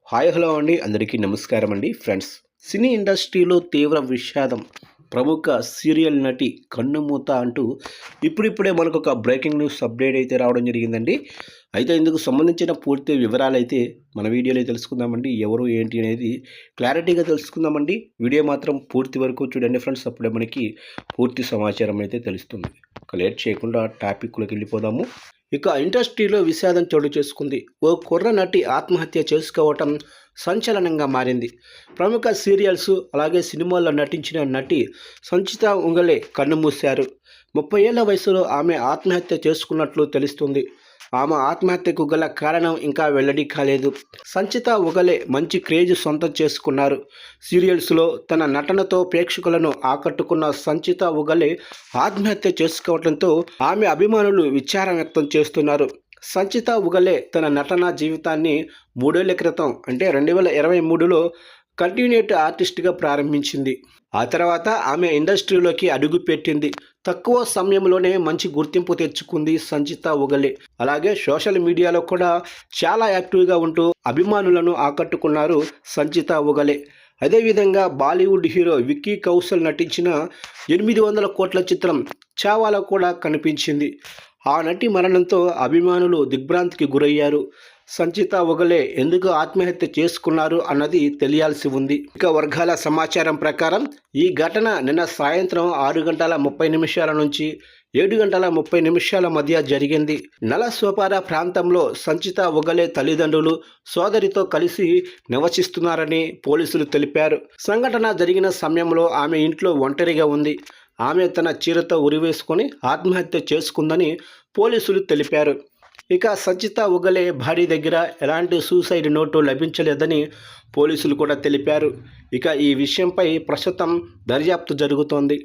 Hi hello అండి, అందరికీ నమస్కారం అండి ఫ్రెండ్స్. సినీ ఇండస్ట్రీలో తీవ్ర విషాదం. ప్రముఖ సీరియల్ నటి కన్నుమూత అంటూ ఇప్పుడిప్పుడే మనకు ఒక బ్రేకింగ్ న్యూస్ అప్డేట్ అయితే రావడం జరిగిందండి. అయితే ఇందుకు సంబంధించిన పూర్తి వివరాలు అయితే మన వీడియోలో తెలుసుకుందామండి. ఎవరు ఏంటి అనేది క్లారిటీగా తెలుసుకుందామండి. వీడియో మాత్రం పూర్తి వరకు చూడండి ఫ్రెండ్స్, అప్పుడే మనకి పూర్తి సమాచారం అయితే తెలుస్తుంది. లేట్ చేయకుండా టాపిక్లోకి వెళ్ళిపోదాము. ఇక ఇండస్ట్రీలో విషాదం చోటు చేసుకుంది. ఓ కుర్ర నటి ఆత్మహత్య చేసుకోవటం సంచలనంగా మారింది. ప్రముఖ సీరియల్స్ అలాగే సినిమాల్లో నటించిన నటి సంచిత ఉంగలే కన్నుమూశారు. 30 ఏళ్ల వయసులో ఆమె ఆత్మహత్య చేసుకున్నట్లు తెలుస్తుంది. ఆమె ఆత్మహత్యకు గల కారణం ఇంకా వెల్లడి కాలేదు. సంచిత ఉగలే మంచి క్రేజ్ సొంతం చేసుకున్నారు. సీరియల్స్లో తన నటనతో ప్రేక్షకులను ఆకట్టుకున్న సంచిత ఉగలే ఆత్మహత్య చేసుకోవడంతో ఆమె అభిమానులు విచారం వ్యక్తం చేస్తున్నారు. సంచిత ఉగలే తన నటనా జీవితాన్ని 3 ఏళ్ల క్రితం అంటే 2023లో కంటిన్యూటీ ఆర్టిస్ట్గా ప్రారంభించింది. ఆ తర్వాత ఆమె ఇండస్ట్రీలోకి అడుగుపెట్టింది. తక్కువ సమయంలోనే మంచి గుర్తింపు తెచ్చుకుంది సంచిత ఉగలే. అలాగే సోషల్ మీడియాలో కూడా చాలా యాక్టివ్గా ఉంటూ అభిమానులను ఆకట్టుకున్నారు సంచిత ఉగలే. అదేవిధంగా బాలీవుడ్ హీరో విక్కీ కౌశల్ నటించిన 800 కోట్ల చిత్రం చావాలో కూడా కనిపించింది. ఆ నటి మరణంతో అభిమానులు దిగ్భ్రాంతికి గురయ్యారు. సంచిత ఉగలే ఎందుకు ఆత్మహత్య చేసుకున్నారు అన్నది తెలియాల్సి ఉంది. ఇక వర్గాల సమాచారం ప్రకారం ఈ ఘటన నిన్న సాయంత్రం 6:30 నుంచి 7:30 మధ్య జరిగింది. నలసోపార ప్రాంతంలో సంచిత ఉగలే తల్లిదండ్రులు సోదరితో కలిసి నివసిస్తున్నారని పోలీసులు తెలిపారు. సంఘటన జరిగిన సమయంలో ఆమె ఇంట్లో ఒంటరిగా ఉంది. ఆమె తన చీరతో ఉరివేసుకొని ఆత్మహత్య చేసుకుందని పోలీసులు తెలిపారు. ఇక సంచిత ఉగలే భార్య దగ్గర ఎలాంటి సూసైడ్ నోటు లభించలేదని పోలీసులు కూడా తెలిపారు. ఇక ఈ విషయంపై ప్రస్తుతం దర్యాప్తు జరుగుతోంది.